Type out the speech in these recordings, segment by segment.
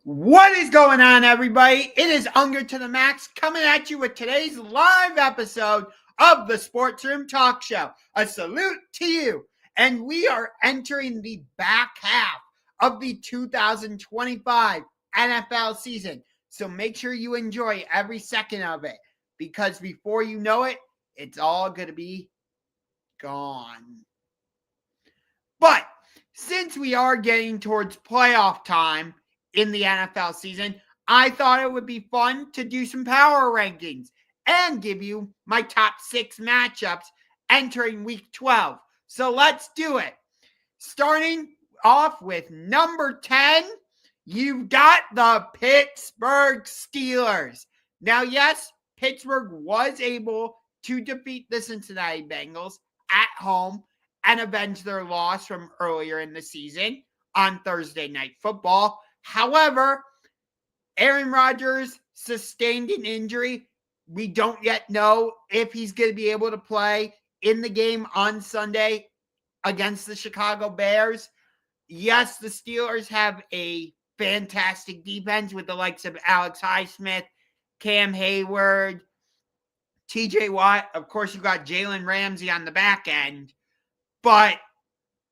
What is going on, everybody? It is Ungar to the Max coming at you with today's live episode of the Sports Room Talk Show. A salute to you. And we are entering the back half of the 2025 NFL season. So make sure you enjoy every second of it because before you know it, it's all going to be gone. But since we are getting towards playoff time in the NFL season, I thought it would be fun to do some power rankings and give you my top 6 matchups entering week 12. So let's do it. Starting off with number 10, you've got the Pittsburgh Steelers. Now, yes, Pittsburgh was able to defeat the Cincinnati Bengals at home and avenge their loss from earlier in the season on Thursday Night Football. However, Aaron Rodgers sustained an injury. We don't yet know if he's going to be able to play in the game on Sunday against the Chicago Bears. Yes, the Steelers have a fantastic defense with the likes of Alex Highsmith, Cam Hayward, TJ Watt. Of course, you've got Jalen Ramsey on the back end. But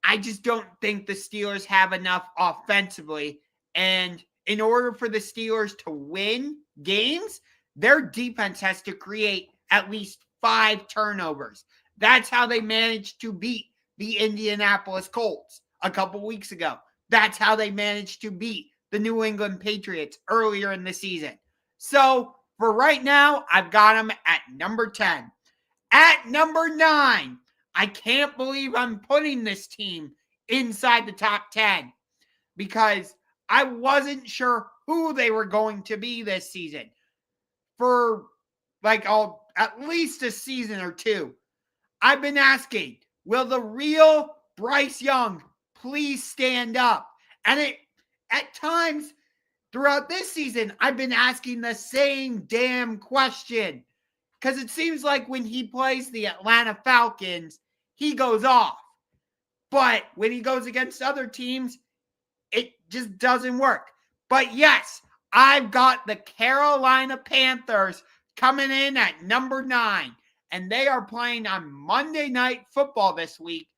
I just don't think the Steelers have enough offensively. And in order for the Steelers to win games, their defense has to create at least 5 turnovers. That's how they managed to beat the Indianapolis Colts a couple weeks ago. That's how they managed to beat the New England Patriots earlier in the season. So for right now, I've got them at number 10. At number 9, I can't believe I'm putting this team inside the top 10 because I wasn't sure who they were going to be this season. For at least a season or two, I've been asking, will the real Bryce Young please stand up? And at times throughout this season, I've been asking the same damn question because it seems like when he plays the Atlanta Falcons, he goes off. But when he goes against other teams, it just doesn't work. But yes, I've got the Carolina Panthers coming in at number 9. And they are playing on Monday Night Football this week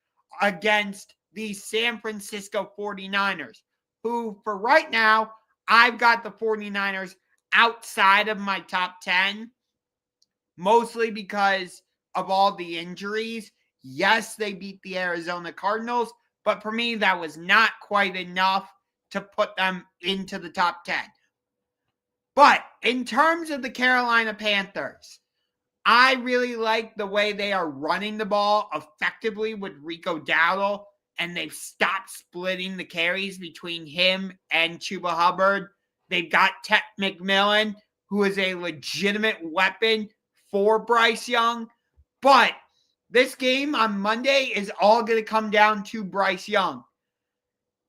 against the San Francisco 49ers, who for right now, I've got the 49ers outside of my top 10, mostly because of all the injuries. Yes, they beat the Arizona Cardinals, but for me, that was not quite enough to put them into the top 10. But in terms of the Carolina Panthers, I really like the way they are running the ball effectively with Rico Dowdle, and they've stopped splitting the carries between him and Chuba Hubbard. They've got Ted McMillan, who is a legitimate weapon for Bryce Young. But this game on Monday is all going to come down to Bryce Young.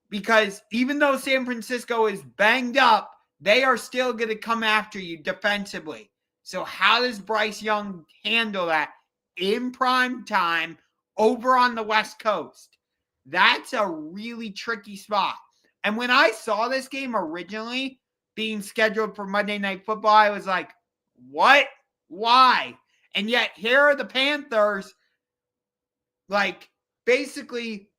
Because even though San Francisco is banged up, they are still going to come after you defensively. So how does Bryce Young handle that in prime time over on the West Coast? That's a really tricky spot. And when I saw this game originally being scheduled for Monday Night Football, I was like, what? Why? And yet here are the Panthers, basically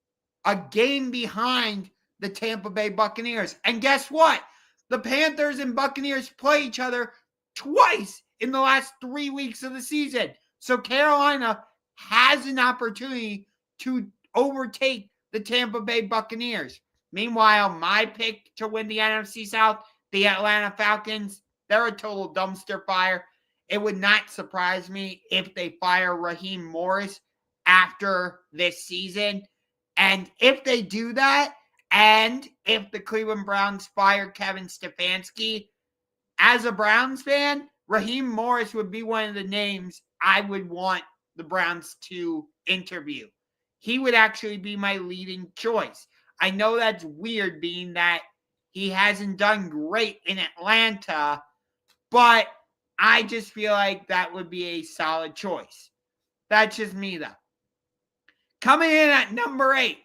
a game behind the Tampa Bay Buccaneers. And guess what? The Panthers and Buccaneers play each other twice in the last 3 weeks of the season. So Carolina has an opportunity to overtake the Tampa Bay Buccaneers. Meanwhile, my pick to win the NFC South, the Atlanta Falcons, they're a total dumpster fire. It would not surprise me if they fire Raheem Morris after this season. And if they do that, and if the Cleveland Browns fire Kevin Stefanski, as a Browns fan, Raheem Morris would be one of the names I would want the Browns to interview. He would actually be my leading choice. I know that's weird being that he hasn't done great in Atlanta, but I just feel like that would be a solid choice. That's just me, though. Coming in at number 8,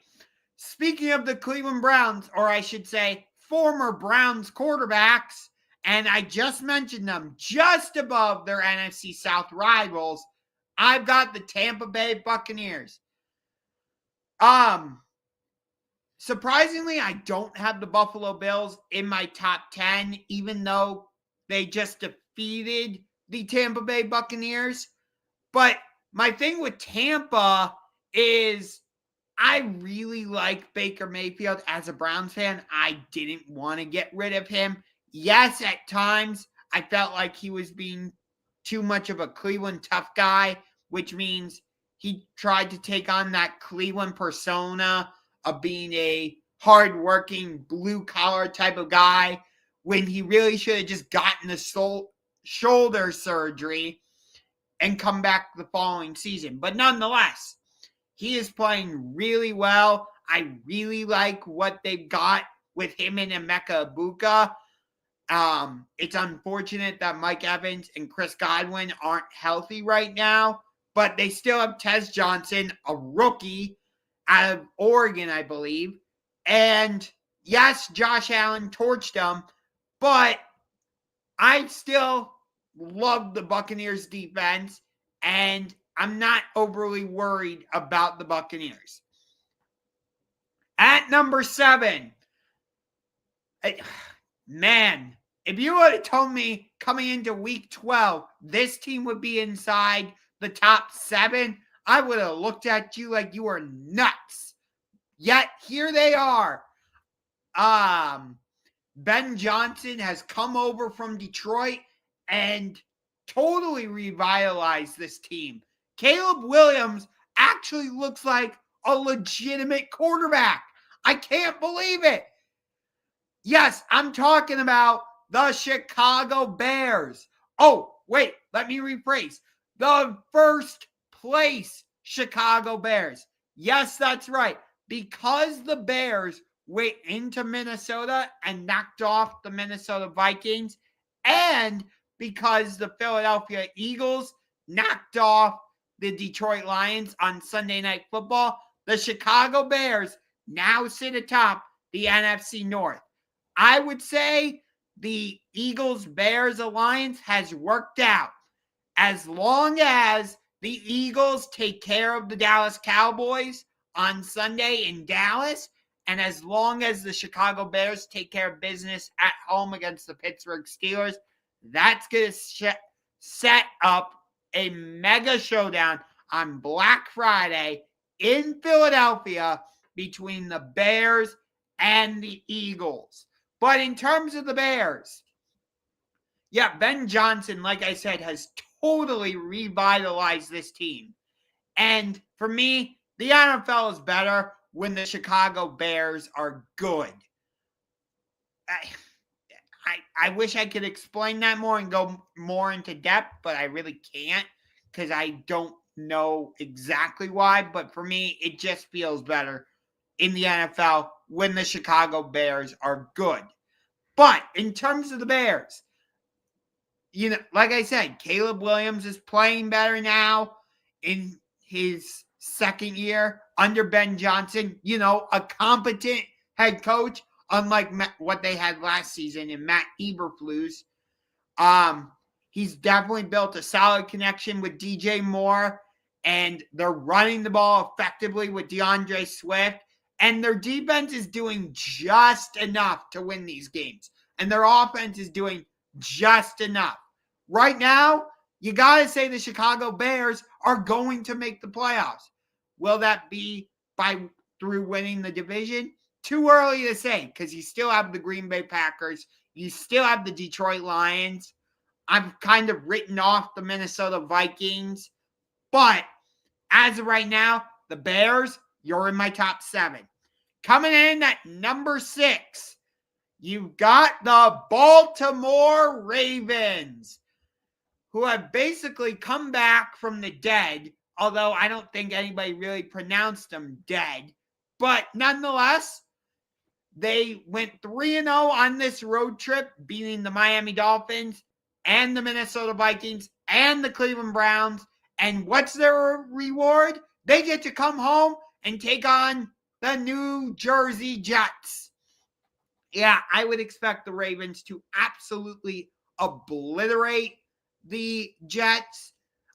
speaking of the Cleveland Browns, or I should say former Browns quarterbacks, and I just mentioned them just above their NFC South rivals. I've got the Tampa Bay Buccaneers. Surprisingly, I don't have the Buffalo Bills in my top 10, even though they just defeated the Tampa Bay Buccaneers. But my thing with Tampa is I really like Baker Mayfield as a Browns fan. I didn't want to get rid of him. Yes, at times I felt like he was being too much of a Cleveland tough guy, which means he tried to take on that Cleveland persona of being a hardworking, blue-collar type of guy when he really should have just gotten the shoulder surgery and come back the following season. But nonetheless, he is playing really well. I really like what they've got with him and Emeka Egbuka. It's unfortunate that Mike Evans and Chris Godwin aren't healthy right now, but they still have Tez Johnson, a rookie out of Oregon, I believe. And yes, Josh Allen torched them, but I still love the Buccaneers defense, and I'm not overly worried about the Buccaneers. At number 7, man, if you would have told me coming into week 12, this team would be inside the top 7, I would have looked at you like you were nuts. Yet here they are. Ben Johnson has come over from Detroit and totally revitalized this team. Caleb Williams actually looks like a legitimate quarterback. I can't believe it. Yes, I'm talking about the Chicago Bears. Oh, wait, let me rephrase. The first place Chicago Bears. Yes, that's right. Because the Bears went into Minnesota and knocked off the Minnesota Vikings, and because the Philadelphia Eagles knocked off the Detroit Lions on Sunday Night Football, the Chicago Bears now sit atop the NFC North. I would say the Eagles-Bears alliance has worked out. As long as the Eagles take care of the Dallas Cowboys on Sunday in Dallas, and as long as the Chicago Bears take care of business at home against the Pittsburgh Steelers, that's going to set up a mega showdown on Black Friday in Philadelphia between the Bears and the Eagles. But in terms of the Bears, yeah, Ben Johnson, like I said, has totally revitalized this team. And for me, the NFL is better when the Chicago Bears are good. I wish I could explain that more and go more into depth, but I really can't because I don't know exactly why. But for me, it just feels better in the NFL when the Chicago Bears are good. But in terms of the Bears, you know, like I said, Caleb Williams is playing better now in his second year under Ben Johnson, you know, a competent head coach, unlike what they had last season in Matt Eberflus. He's definitely built a solid connection with DJ Moore, and they're running the ball effectively with DeAndre Swift, and their defense is doing just enough to win these games, and their offense is doing just enough. Right now, you got to say the Chicago Bears are going to make the playoffs. Will that be through winning the division? Too early to say because you still have the Green Bay Packers. You still have the Detroit Lions. I've kind of written off the Minnesota Vikings. But as of right now, the Bears, you're in my top 7. Coming in at number 6, you've got the Baltimore Ravens, who have basically come back from the dead, although I don't think anybody really pronounced them dead. But nonetheless, they went 3-0 on this road trip, beating the Miami Dolphins and the Minnesota Vikings and the Cleveland Browns. And what's their reward? They get to come home and take on the New Jersey Jets yeah, I would expect the Ravens to absolutely obliterate the Jets.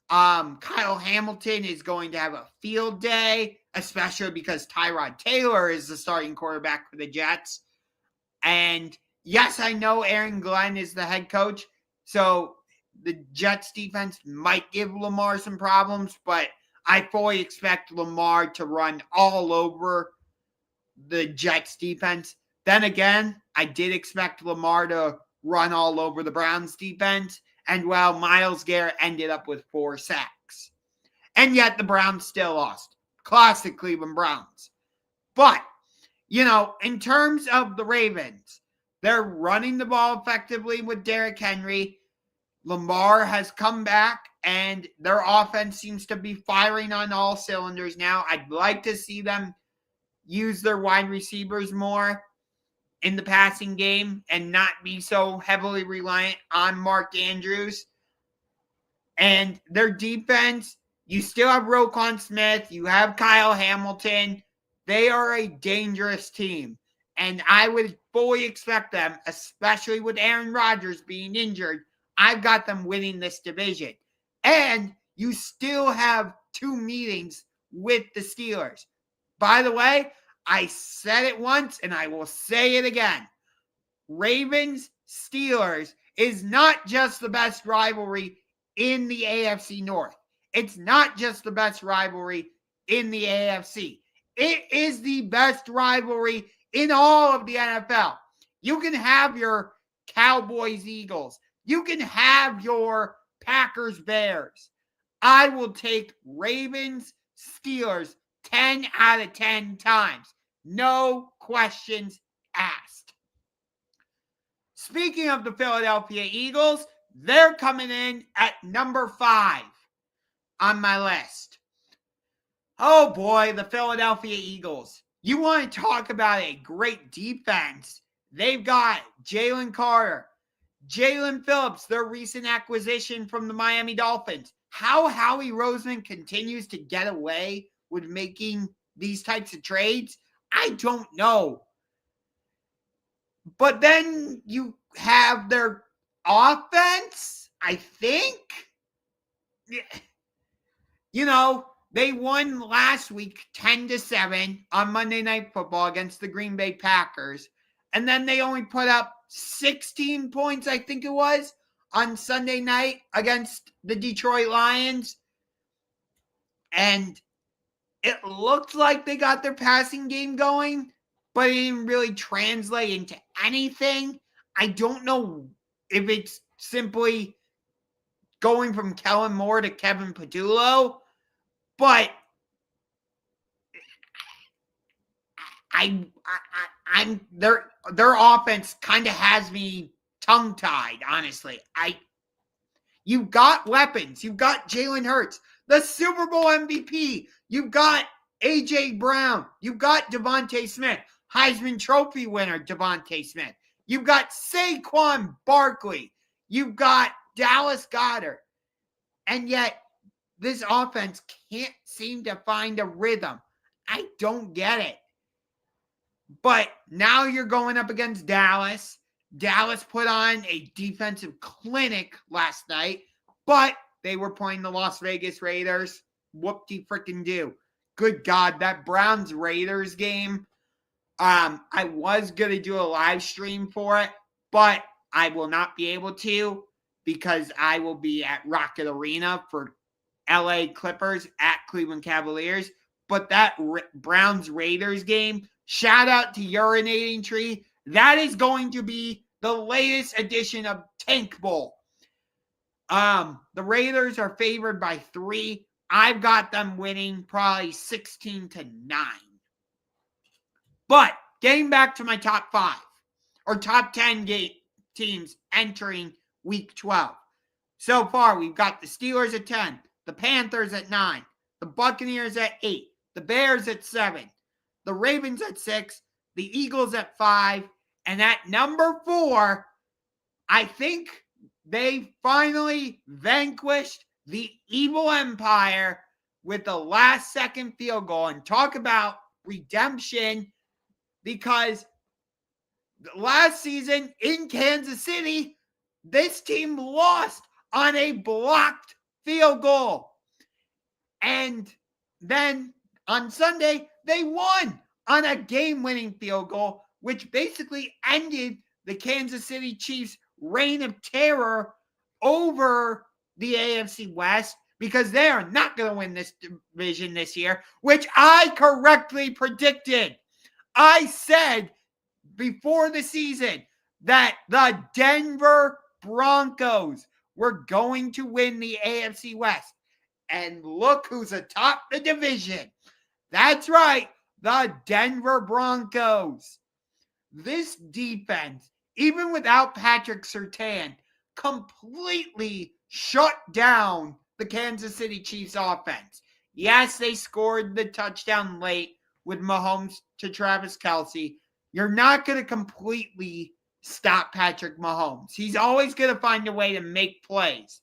Kyle Hamilton is going to have a field day, especially because Tyrod Taylor is the starting quarterback for the Jets. And yes, I know Aaron Glenn is the head coach, so the Jets defense might give Lamar some problems, but I fully expect Lamar to run all over the Jets defense. Then again, I did expect Lamar to run all over the Browns defense, and well, Myles Garrett ended up with 4 sacks. And yet the Browns still lost. Classic Cleveland Browns. But, in terms of the Ravens, they're running the ball effectively with Derrick Henry. Lamar has come back, and their offense seems to be firing on all cylinders now. I'd like to see them use their wide receivers more in the passing game and not be so heavily reliant on Mark Andrews. And their defense, you still have Roquan Smith, you have Kyle Hamilton. They are a dangerous team. And I would fully expect them, especially with Aaron Rodgers being injured, I've got them winning this division. And you still have 2 meetings with the Steelers. By the way, I said it once and I will say it again. Ravens-Steelers is not just the best rivalry in the AFC North. It's not just the best rivalry in the AFC. It is the best rivalry in all of the NFL. You can have your Cowboys-Eagles. You can have your Packers-Bears. I will take Ravens-Steelers 10 out of 10 times. No questions asked. Speaking of the Philadelphia Eagles, they're coming in at number 5 on my list. Oh boy, the Philadelphia Eagles. You want to talk about a great defense. They've got Jalen Carter, Jalen Phillips, their recent acquisition from the Miami Dolphins. How Howie Roseman continues to get away with making these types of trades, I don't know. But then you have their offense, I think. They won last week 10-7 on Monday Night Football against the Green Bay Packers. And then they only put up 16 points, I think it was, on Sunday night against the Detroit Lions. And it looked like they got their passing game going, but it didn't really translate into anything. I don't know if it's simply going from Kellen Moore to Kevin Patullo, but I'm their offense kind of has me tongue-tied, honestly. You've got weapons. You've got Jalen Hurts, the Super Bowl MVP. You've got A.J. Brown. You've got Devontae Smith, Heisman Trophy winner Devontae Smith. You've got Saquon Barkley. You've got Dallas Goedert. And yet, this offense can't seem to find a rhythm. I don't get it. But now you're going up against Dallas. Dallas put on a defensive clinic last night, but they were playing the Las Vegas Raiders. Whoop-de-frickin-do. Good God, that Browns-Raiders game, I was going to do a live stream for it, but I will not be able to because I will be at Rocket Arena for LA Clippers at Cleveland Cavaliers. But that Browns-Raiders game, shout out to Urinating Tree. That is going to be the latest edition of Tank Bowl. The Raiders are favored by 3. I've got them winning probably 16-9. But getting back to my top 5 or top 10 teams entering week 12. So far, we've got the Steelers at 10, the Panthers at 9, the Buccaneers at 8, the Bears at 7, the Ravens at 6, the Eagles at 5, and at number 4, I think they finally vanquished the evil empire with the last-second field goal. And talk about redemption, because last season in Kansas City, this team lost on a blocked field goal. And then on Sunday, they won on a game-winning field goal, which basically ended the Kansas City Chiefs' reign of terror over the AFC West, because they are not going to win this division this year, which I correctly predicted. I said before the season that the Denver Broncos were going to win the AFC West. And look who's atop the division. That's right, the Denver Broncos. This defense, even without Patrick Surtain, completely shut down the Kansas City Chiefs offense. Yes, they scored the touchdown late with Mahomes to Travis Kelce. You're not going to completely stop Patrick Mahomes. He's always going to find a way to make plays.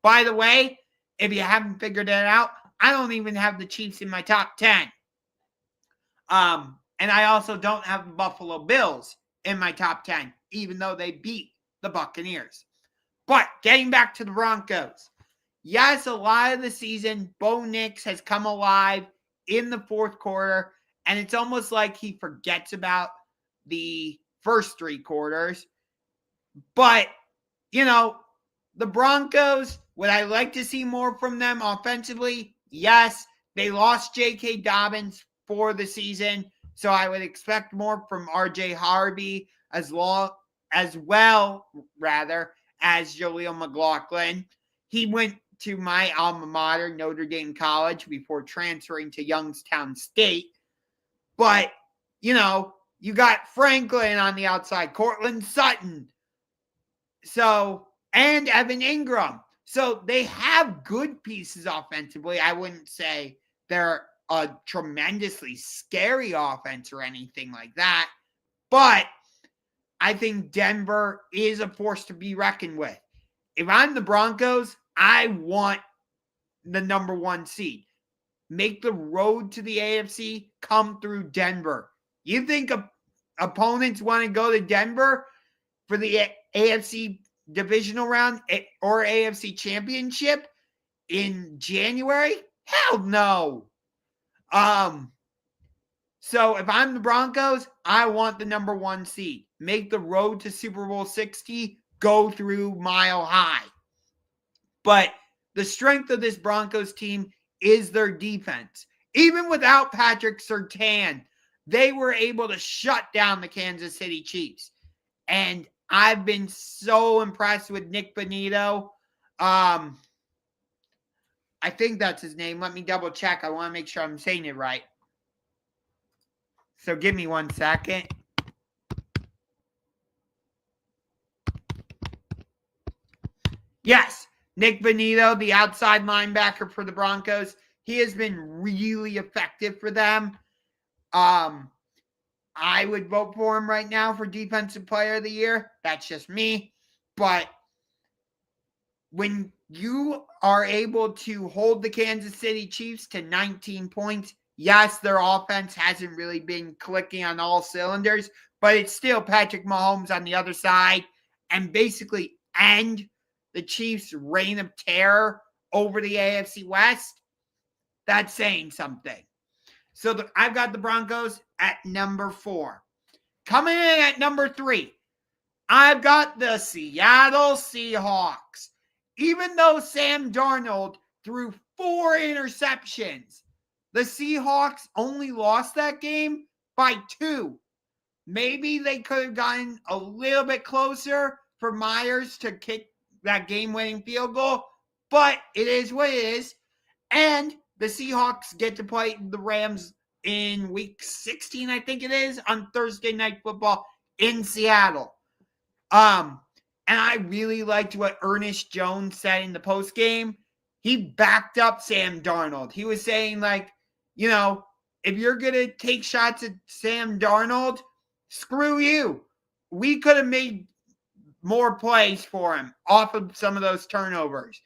By the way, if you haven't figured it out, I don't even have the Chiefs in my top 10. And I also don't have the Buffalo Bills in my top 10, even though they beat the Buccaneers. But getting back to the Broncos. Yes, a lot of the season, Bo Nix has come alive in the fourth quarter, and it's almost like he forgets about the first three quarters. But, the Broncos, would I like to see more from them offensively? Yes, they lost J.K. Dobbins for the season, so I would expect more from R.J. Harvey as well as Jaleel McLaughlin. He went to my alma mater, Notre Dame College, before transferring to Youngstown State. But, you got Franklin on the outside, Cortland Sutton, and Evan Ingram. So they have good pieces offensively. I wouldn't say they're a tremendously scary offense or anything like that. But I think Denver is a force to be reckoned with. If I'm the Broncos, I want the number one seed. Make the road to the AFC come through Denver. You think opponents want to go to Denver for the AFC divisional round or AFC championship in January? Hell no. So if I'm the Broncos, I want the number one seed. Make the road to Super Bowl 60 go through Mile High. But the strength of this Broncos team is their defense. Even without Patrick Surtain, they were able to shut down the Kansas City Chiefs. And I've been so impressed with Nick Bonito. I think that's his name. Let me double check. I want to make sure I'm saying it right. So give me 1 second. Yes, Nick Bonito, the outside linebacker for the Broncos. He has been really effective for them. I would vote for him right now for Defensive Player of the Year. That's just me. But when you are able to hold the Kansas City Chiefs to 19 points, yes, their offense hasn't really been clicking on all cylinders, but it's still Patrick Mahomes on the other side and basically end the Chiefs' reign of terror over the AFC West. That's saying something. So I've got the Broncos at number 4. Coming in at number 3, I've got the Seattle Seahawks. Even though Sam Darnold threw 4 interceptions, the Seahawks only lost that game by 2. Maybe they could have gotten a little bit closer for Myers to kick that game-winning field goal, but it is what it is. And the Seahawks get to play the Rams in week 16, I think it is, on Thursday Night Football in Seattle. And I really liked what Ernest Jones said in the postgame. He backed up Sam Darnold. He was saying, if you're going to take shots at Sam Darnold, screw you. We could have made more plays for him off of some of those turnovers.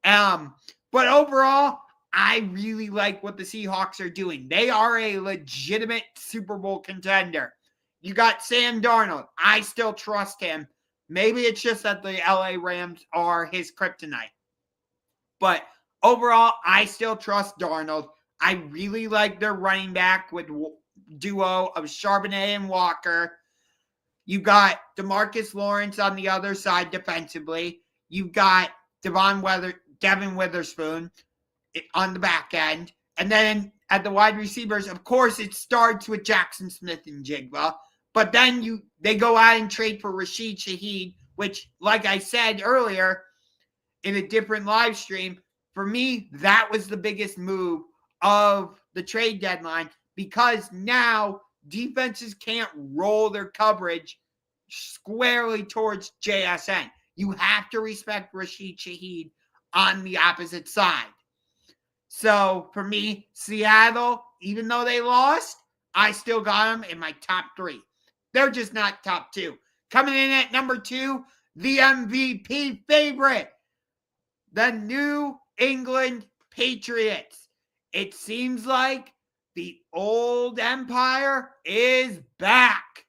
But overall, I really like what the Seahawks are doing. They are a legitimate Super Bowl contender. You got Sam Darnold. I still trust him. Maybe it's just that the LA Rams are his kryptonite. But overall, I still trust Darnold. I really like their running back with duo of Charbonnet and Walker. You got DeMarcus Lawrence on the other side defensively. You've got Devin Witherspoon on the back end. And then at the wide receivers, of course, it starts with Jackson Smith and Jigba. But then they go out and trade for Rashid Shaheed, which, like I said earlier in a different live stream, for me, that was the biggest move of the trade deadline, because now defenses can't roll their coverage squarely towards JSN. You have to respect Rashid Shaheed on the opposite side. So for me, Seattle, even though they lost, I still got them in my top 3. They're just not top 2. Coming in at number 2, the MVP favorite, the New England Patriots. It seems like the old empire is back.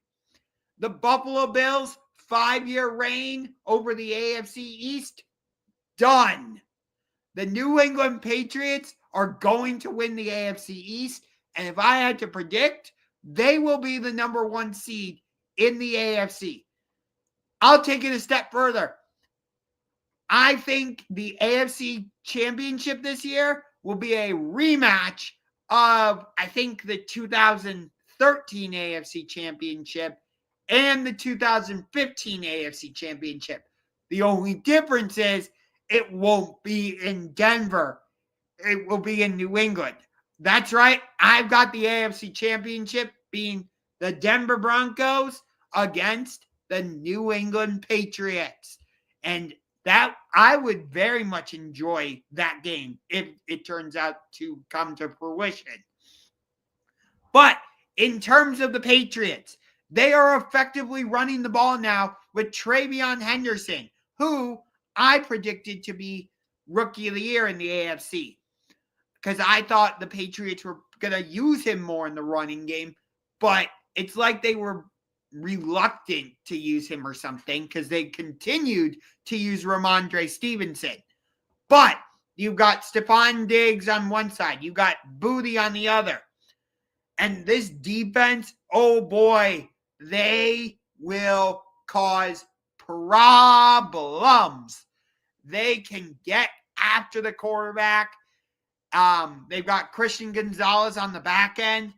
The Buffalo Bills' 5-year reign over the AFC East, done. The New England Patriots are going to win the AFC East, and if I had to predict, they will be the number 1 seed in the AFC. I'll take it a step further. I think the AFC Championship this year will be a rematch of, I think, the 2013 AFC Championship and the 2015 AFC Championship. The only difference is it won't be in Denver. It will be in New England. That's right. I've got the AFC Championship being the Denver Broncos against the New England Patriots. And that I would very much enjoy that game if it turns out to come to fruition. But in terms of the Patriots, they are effectively running the ball now with Travion Henderson, who I predicted to be Rookie of the Year in the AFC, because I thought the Patriots were going to use him more in the running game, but it's like they were reluctant to use him or something, because they continued to use Ramondre Stevenson. But you've got Stephon Diggs on one side. You got Booty on the other. And this defense, oh boy, they will cause problems. They can get after the quarterback. They've got Christian Gonzalez on the back end.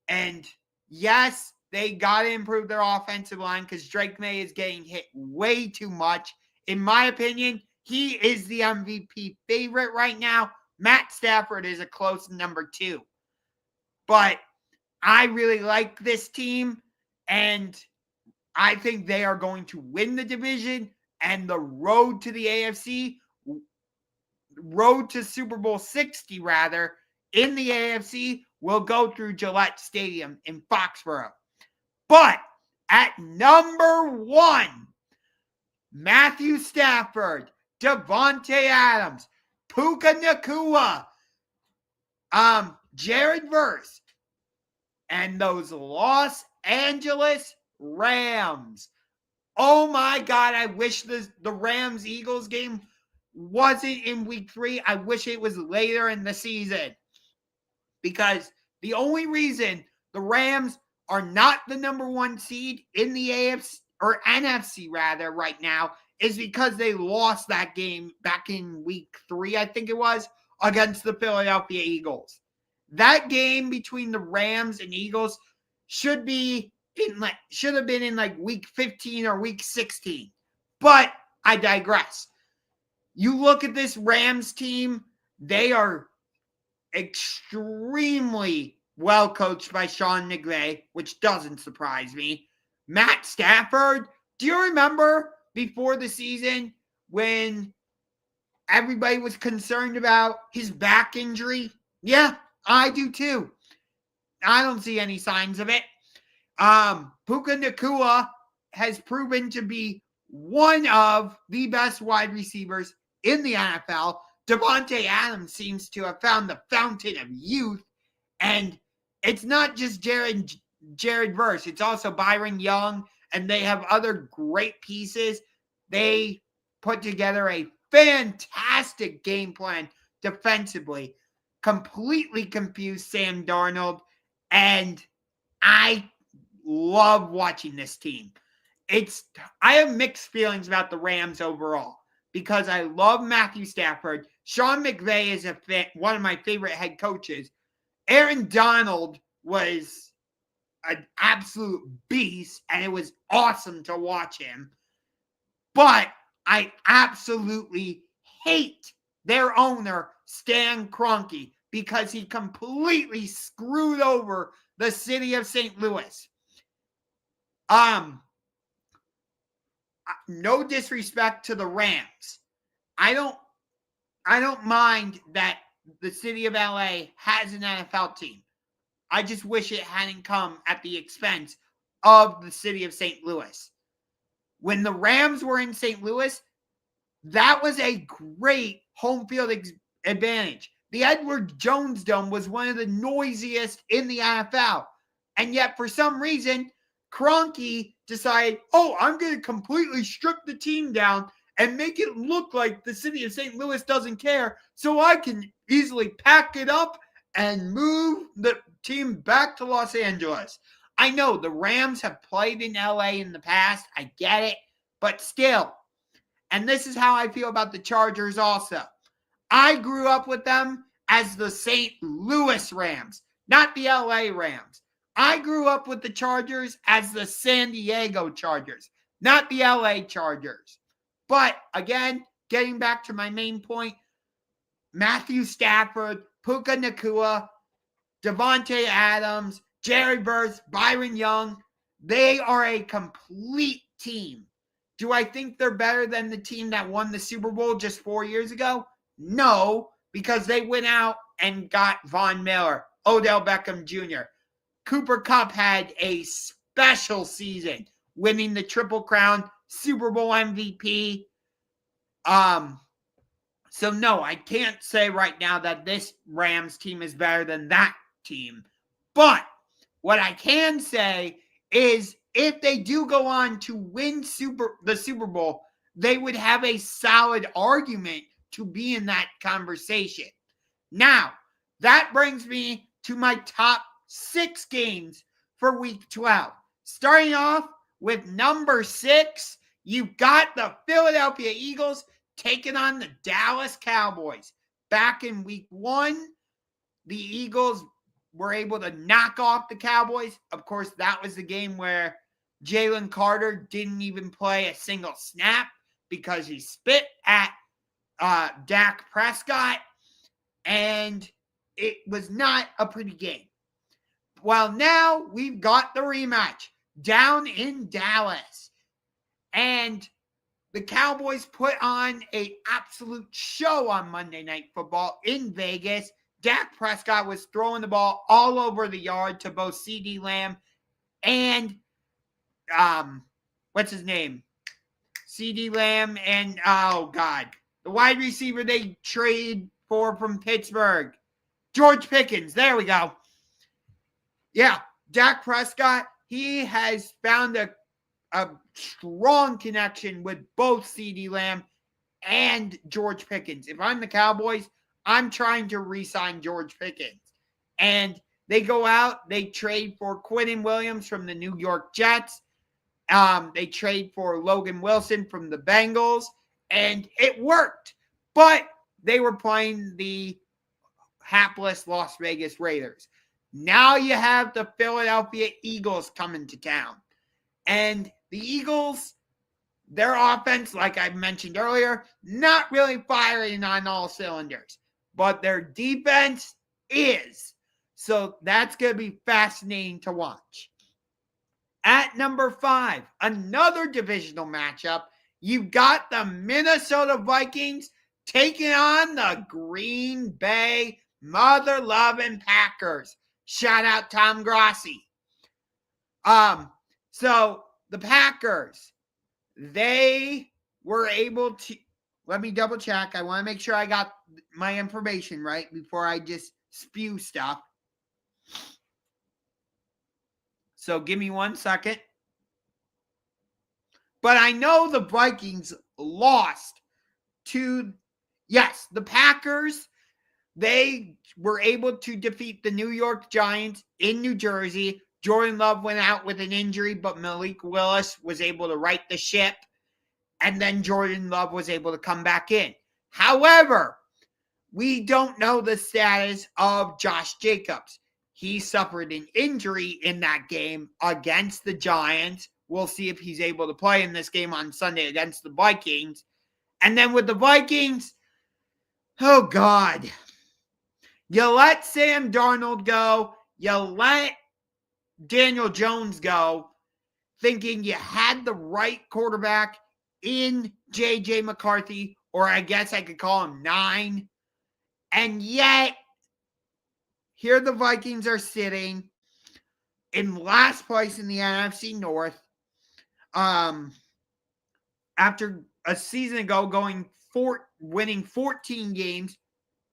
And yes, they got to improve their offensive line because Drake May is getting hit way too much. In my opinion, he is the MVP favorite right now. Matt Stafford is a close number 2. But I really like this team, and I think they are going to win the division, and the road to the AFC, road to Super Bowl 60 rather, in the AFC will go through Gillette Stadium in Foxborough. But at number 1, Matthew Stafford, Devontae Adams, Puka Nacua, Jared Verse, and those Los Angeles Rams. Oh my God, I wish the Rams-Eagles game wasn't in week 3. I wish it was later in the season. Because the only reason the Rams are not the number 1 seed in the AFC or NFC rather right now is because they lost that game back in week 3, I think it was, against the Philadelphia Eagles. That game between the Rams and Eagles should have been in like week 15 or week 16. But I digress. You look at this Rams team, they are extremely well coached by Sean McVay, which doesn't surprise me. Matt Stafford, do you remember before the season when everybody was concerned about his back injury? Yeah, I do too. I don't see any signs of it. Puka Nacua has proven to be one of the best wide receivers in the NFL. Devontae Adams seems to have found the fountain of youth. And it's not just Jared Jared Verse. It's also Byron Young, and they have other great pieces. They put together a fantastic game plan defensively, completely confused Sam Darnold, and I love watching this team. I have mixed feelings about the Rams overall because I love Matthew Stafford. Sean McVay is one of my favorite head coaches. Aaron Donald was an absolute beast, and it was awesome to watch him. But I absolutely hate their owner, Stan Kroenke, because he completely screwed over the city of St. Louis. No disrespect to the Rams. I don't mind that the city of LA has an NFL team. I just wish it hadn't come at the expense of the city of St. Louis. When the Rams were in St. Louis, that was a great home field advantage. The Edward Jones Dome was one of the noisiest in the NFL. And yet, for some reason, Kroenke decided, I'm going to completely strip the team down and make it look like the city of St. Louis doesn't care, so I can easily pack it up and move the team back to Los Angeles. I know the Rams have played in LA in the past. I get it. But still, and this is how I feel about the Chargers also. I grew up with them as the St. Louis Rams, not the LA Rams. I grew up with the Chargers as the San Diego Chargers, not the LA Chargers. But again, getting back to my main point, Matthew Stafford, Puka Nacua, Devontae Adams, Jared Verse, Byron Young, they are a complete team. Do I think they're better than the team that won the Super Bowl just 4 years ago? No, because they went out and got Von Miller, Odell Beckham Jr. Cooper Kupp had a special season, winning the Triple Crown, Super Bowl MVP. So no, I can't say right now that this Rams team is better than that team. But what I can say is if they do go on to win the Super Bowl, they would have a solid argument to be in that conversation. Now, that brings me to my top 6 games for Week 12. Starting off with number 6, you've got the Philadelphia Eagles taking on the Dallas Cowboys. Back in Week 1, the Eagles were able to knock off the Cowboys. Of course, that was the game where Jalen Carter didn't even play a single snap because he spit at Dak Prescott, and it was not a pretty game. Well, now we've got the rematch down in Dallas, and the Cowboys put on an absolute show on Monday Night Football in Vegas. Dak Prescott was throwing the ball all over the yard to both CeeDee Lamb and what's his name? CeeDee Lamb and the wide receiver they trade for from Pittsburgh, George Pickens. There we go. Yeah, Dak Prescott, he has found a strong connection with both CeeDee Lamb and George Pickens. If I'm the Cowboys, I'm trying to re-sign George Pickens. And they go out, they trade for Quinnen Williams from the New York Jets. They trade for Logan Wilson from the Bengals, and it worked. But they were playing the hapless Las Vegas Raiders. Now you have the Philadelphia Eagles coming to town. And the Eagles, their offense, like I mentioned earlier, not really firing on all cylinders. But their defense is. So that's going to be fascinating to watch. At number 5, another divisional matchup. You've got the Minnesota Vikings taking on the Green Bay mother-loving Packers. Shout out Tom Grossi. So the Packers, they were able to, let me double check. I want to make sure I got my information right before I just spew stuff. So give me 1 second. But I know the Vikings lost to, yes, the Packers. They were able to defeat the New York Giants in New Jersey. Jordan Love went out with an injury, but Malik Willis was able to right the ship. And then Jordan Love was able to come back in. However, we don't know the status of Josh Jacobs. He suffered an injury in that game against the Giants. We'll see if he's able to play in this game on Sunday against the Vikings. And then with the Vikings, oh God. You let Sam Darnold go. You let Daniel Jones go, thinking you had the right quarterback in J.J. McCarthy, or I guess I could call him 9. And yet, here the Vikings are sitting in last place in the NFC North. After a season ago winning 14 games,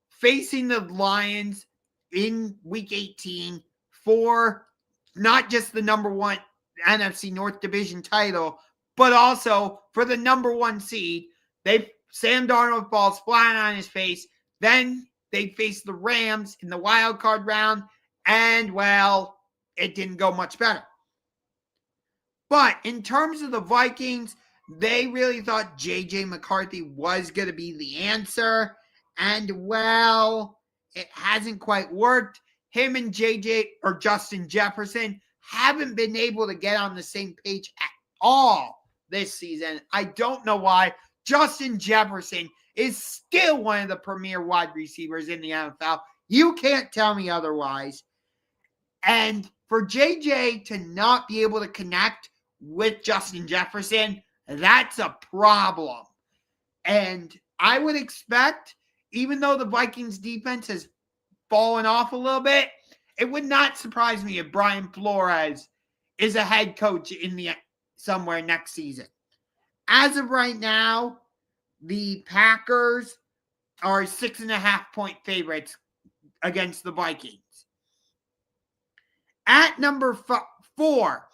facing the Lions in Week 18 for not just the number 1 NFC North Division title, but also for the number 1 seed. Sam Darnold falls flat on his face. Then they face the Rams in the wild card round, and, well, it didn't go much better. But in terms of the Vikings, they really thought J.J. McCarthy was going to be the answer, and, well, it hasn't quite worked. Him and Justin Jefferson haven't been able to get on the same page at all this season. I don't know why. Justin Jefferson is still one of the premier wide receivers in the NFL. You can't tell me otherwise. And for JJ to not be able to connect with Justin Jefferson, that's a problem. And I would expect, even though the Vikings defense has fallen off a little bit, it would not surprise me if Brian Flores is a head coach somewhere next season. As of right now, the Packers are 6.5-point favorites against the Vikings. At number 4,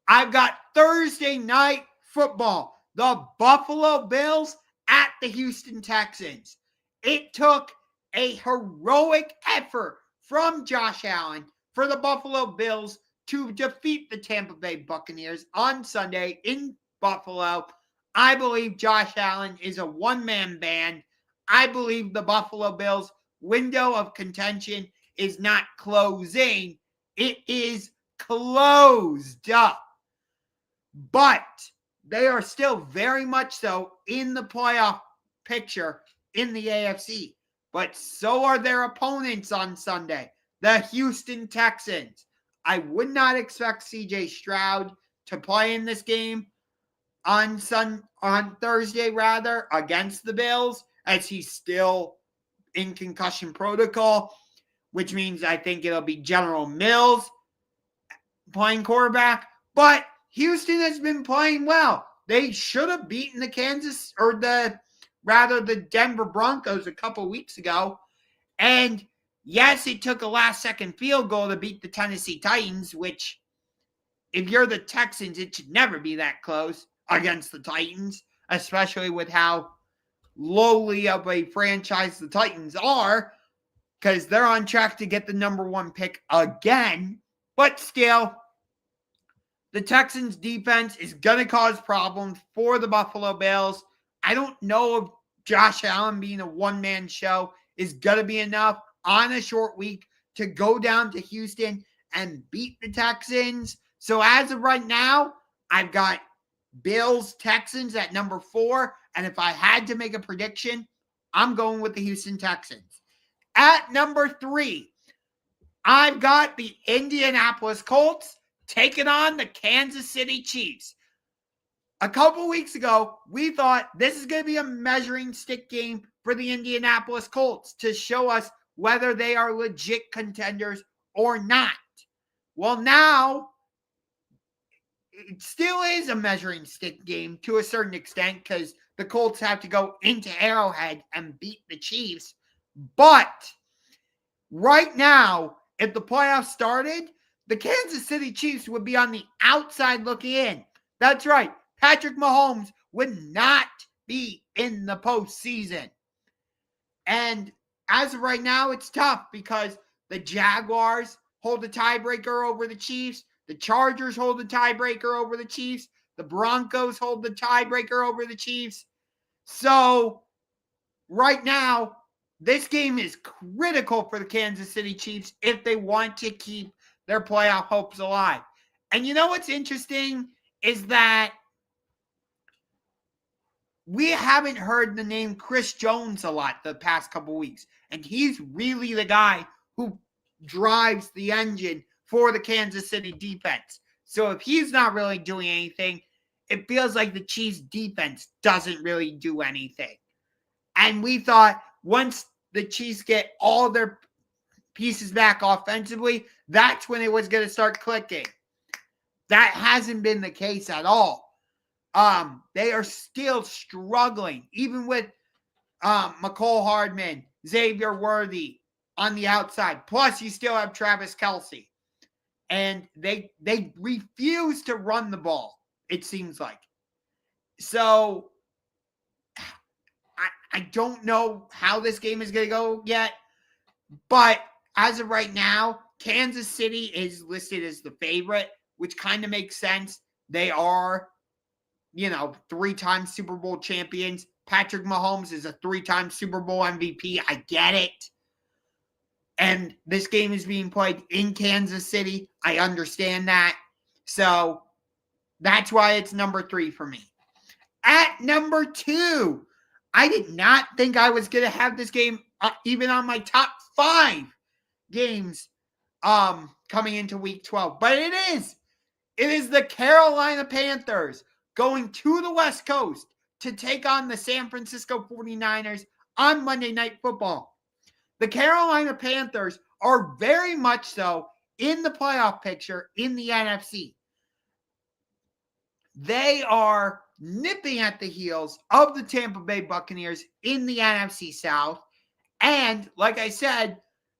I've got Thursday night football. The Buffalo Bills at the Houston Texans. It took a heroic effort from Josh Allen for the Buffalo Bills to defeat the Tampa Bay Buccaneers on Sunday in Buffalo. I believe Josh Allen is a one-man band. I believe the Buffalo Bills' window of contention is not closing. It is closed up. But they are still very much so in the playoff picture in the AFC. But so are their opponents on Sunday, the Houston Texans. I would not expect C.J. Stroud to play in this game on Thursday against the Bills, as he's still in concussion protocol, which means I think it'll be General Mills playing quarterback. But Houston has been playing well. They should have beaten the Denver Broncos a couple weeks ago. And yes, it took a last-second field goal to beat the Tennessee Titans, which, if you're the Texans, it should never be that close against the Titans, especially with how lowly of a franchise the Titans are, because they're on track to get the number 1 pick again. But still, the Texans' defense is going to cause problems for the Buffalo Bills. I don't know if Josh Allen being a one-man show is going to be enough on a short week to go down to Houston and beat the Texans. So as of right now, I've got Bills, Texans at number 4. And if I had to make a prediction, I'm going with the Houston Texans. At number 3, I've got the Indianapolis Colts taking on the Kansas City Chiefs. A couple weeks ago, we thought this is going to be a measuring stick game for the Indianapolis Colts to show us whether they are legit contenders or not. Well, now it still is a measuring stick game to a certain extent, because the Colts have to go into Arrowhead and beat the Chiefs. But right now, if the playoffs started, the Kansas City Chiefs would be on the outside looking in. That's right. Patrick Mahomes would not be in the postseason. And as of right now, it's tough because the Jaguars hold the tiebreaker over the Chiefs. The Chargers hold the tiebreaker over the Chiefs. The Broncos hold the tiebreaker over the Chiefs. So right now, this game is critical for the Kansas City Chiefs if they want to keep their playoff hopes alive. And you know what's interesting is that we haven't heard the name Chris Jones a lot the past couple weeks. And he's really the guy who drives the engine for the Kansas City defense. So if he's not really doing anything, it feels like the Chiefs defense doesn't really do anything. And we thought once the Chiefs get all their pieces back offensively, that's when it was going to start clicking. That hasn't been the case at all. They are still struggling, even with McCole Hardman, Xavier Worthy on the outside. Plus, you still have Travis Kelce. And they refuse to run the ball, it seems like. So, I don't know how this game is going to go yet. But as of right now, Kansas City is listed as the favorite, which kind of makes sense. They are, 3-time Super Bowl champions. Patrick Mahomes is a 3-time Super Bowl MVP. I get it. And this game is being played in Kansas City. I understand that. So that's why it's number 3 for me. At number 2, I did not think I was going to have this game even on my top 5 games coming into week 12. But it is. It is the Carolina Panthers going to the West Coast to take on the San Francisco 49ers on Monday Night Football. The Carolina Panthers are very much so in the playoff picture in the NFC. They are nipping at the heels of the Tampa Bay Buccaneers in the NFC South. And like I said,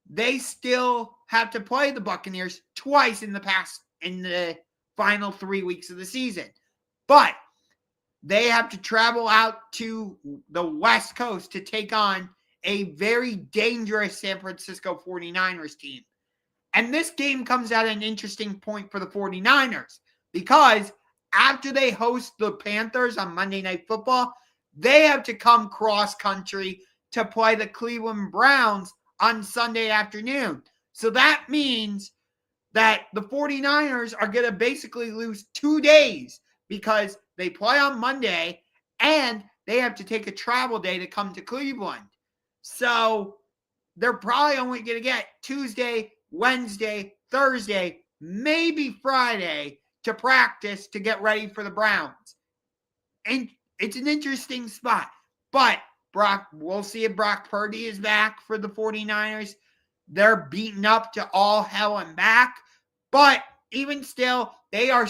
they still have to play the Buccaneers twice in the final 3 weeks of the season. But they have to travel out to the West Coast to take on a very dangerous San Francisco 49ers team. And this game comes at an interesting point for the 49ers because after they host the Panthers on Monday Night Football, they have to come cross-country to play the Cleveland Browns on Sunday afternoon. So that means that the 49ers are going to basically lose 2 days because they play on Monday and they have to take a travel day to come to Cleveland. So they're probably only going to get Tuesday, Wednesday, Thursday, maybe Friday to practice to get ready for the Browns. And it's an interesting spot. But we'll see if Brock Purdy is back for the 49ers. They're beaten up to all hell and back. But even still, they are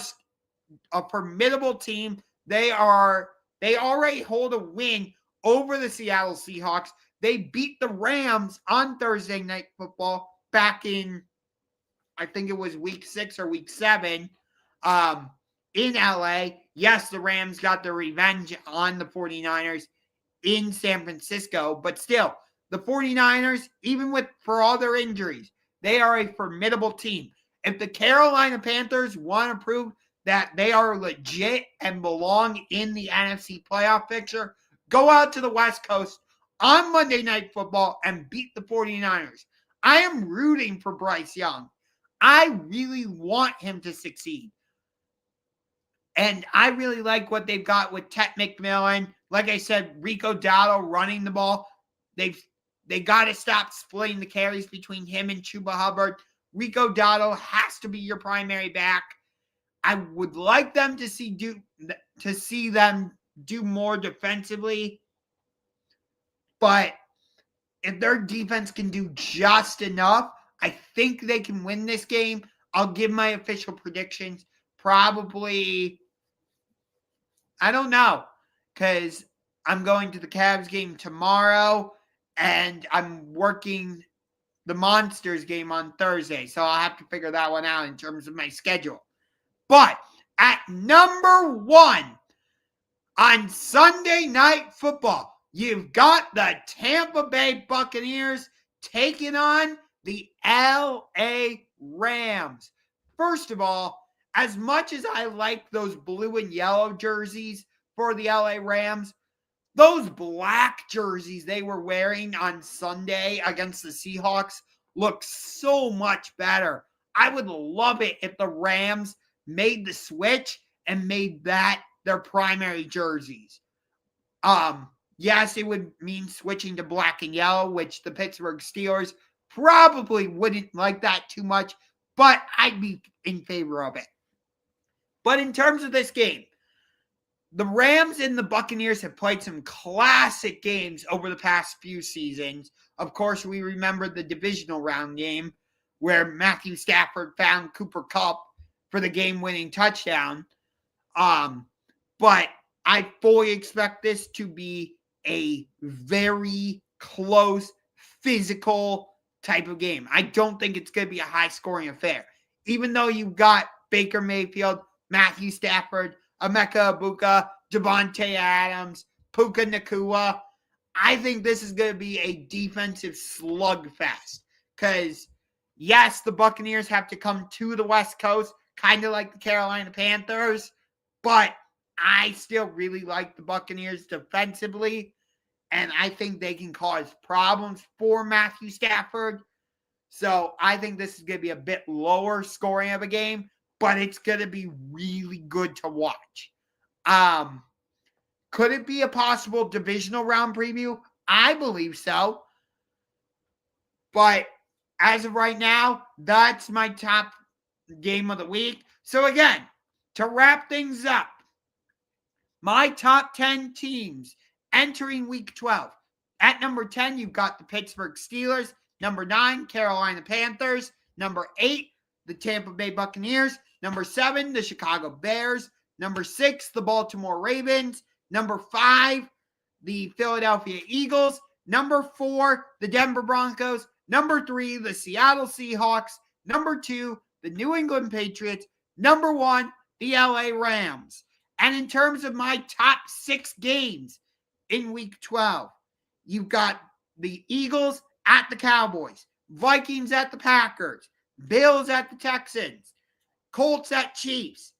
a formidable team. They already hold a win over the Seattle Seahawks. They beat the Rams on Thursday Night Football back in, I think it was week 6 or week 7 in LA. Yes, the Rams got their revenge on the 49ers in San Francisco, but still, the 49ers, even for all their injuries, they are a formidable team. If the Carolina Panthers want to prove that they are legit and belong in the NFC playoff picture, go out to the West Coast on Monday Night Football and beat the 49ers. I am rooting for Bryce Young. I really want him to succeed. And I really like what they've got with Ted McMillan. Like I said, Rico Dowdle running the ball. They got to stop splitting the carries between him and Chuba Hubbard. Rico Dowdle has to be your primary back. I would like them to see them do more defensively. But if their defense can do just enough, I think they can win this game. I'll give my official predictions. Probably, I don't know, because I'm going to the Cavs game tomorrow, and I'm working the Monsters game on Thursday, so I'll have to figure that one out in terms of my schedule. But at number 1 on Sunday Night Football, you've got the Tampa Bay Buccaneers taking on the LA Rams. First of all, as much as I like those blue and yellow jerseys for the LA Rams, those black jerseys they were wearing on Sunday against the Seahawks look so much better. I would love it if the Rams made the switch and made that their primary jerseys. Yes, it would mean switching to black and yellow, which the Pittsburgh Steelers probably wouldn't like that too much, but I'd be in favor of it. But in terms of this game, the Rams and the Buccaneers have played some classic games over the past few seasons. Of course, we remember the divisional round game where Matthew Stafford found Cooper Kupp for the game-winning touchdown. But I fully expect this to be a very close, physical type of game. I don't think it's going to be a high-scoring affair. Even though you've got Baker Mayfield, Matthew Stafford, Emeka Egbuka, Devontae Adams, Puka Nacua, I think this is going to be a defensive slugfest. Because, yes, the Buccaneers have to come to the West Coast, kind of like the Carolina Panthers, but I still really like the Buccaneers defensively, and I think they can cause problems for Matthew Stafford. So I think this is going to be a bit lower scoring of a game, but it's going to be really good to watch. Could it be a possible divisional round preview? I believe so. But as of right now, that's my top game of the week. So again, to wrap things up, my top 10 teams entering week 12. At number 10, you've got the Pittsburgh Steelers. Number 9, Carolina Panthers. Number 8, the Tampa Bay Buccaneers. Number 7, the Chicago Bears. Number 6, the Baltimore Ravens. Number 5, the Philadelphia Eagles. Number 4, the Denver Broncos. Number 3, the Seattle Seahawks. Number 2, the New England Patriots. Number 1, the LA Rams. And in terms of my top 6 games in week 12, you've got the Eagles at the Cowboys, Vikings at the Packers, Bills at the Texans, Colts at Chiefs,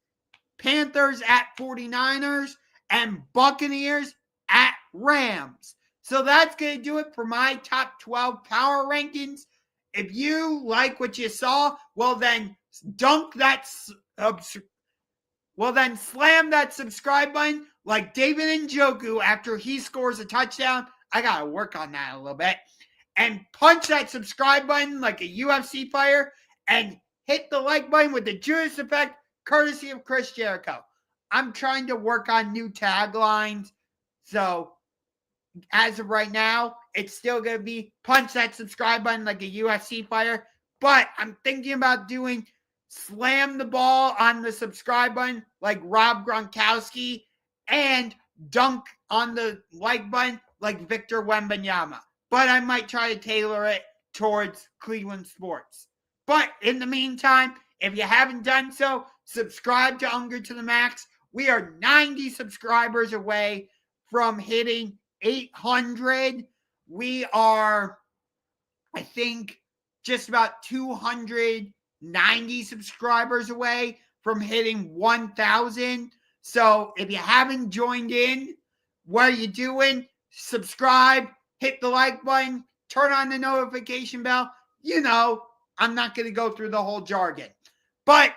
Panthers at 49ers, and Buccaneers at Rams. So that's going to do it for my top 12 power rankings. If you like what you saw, well then slam that subscribe button like David Njoku after he scores a touchdown. I got to work on that a little bit. And punch that subscribe button like a UFC fighter and hit the like button with the Judas effect, courtesy of Chris Jericho. I'm trying to work on new taglines. So as of right now, it's still going to be punch that subscribe button like a UFC fighter. But I'm thinking about doing slam the ball on the subscribe button like Rob Gronkowski and dunk on the like button like Victor Wembanyama. But I might try to tailor it towards Cleveland sports. But in the meantime, if you haven't done so, subscribe to Ungar to the Max. We are 90 subscribers away from hitting 800. We are, I think, just about 290 subscribers away from hitting 1,000. So if you haven't joined in, what are you doing? Subscribe, hit the like button, turn on the notification bell. You know, I'm not going to go through the whole jargon. But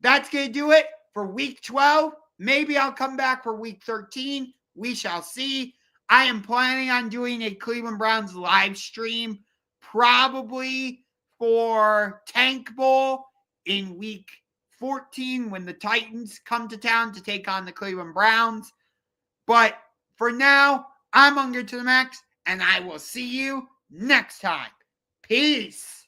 that's going to do it for week 12. Maybe I'll come back for week 13. We shall see. I am planning on doing a Cleveland Browns live stream probably for Tank Bowl in week 14 when the Titans come to town to take on the Cleveland Browns. But for now, I'm Ungar to the Max, and I will see you next time. Peace.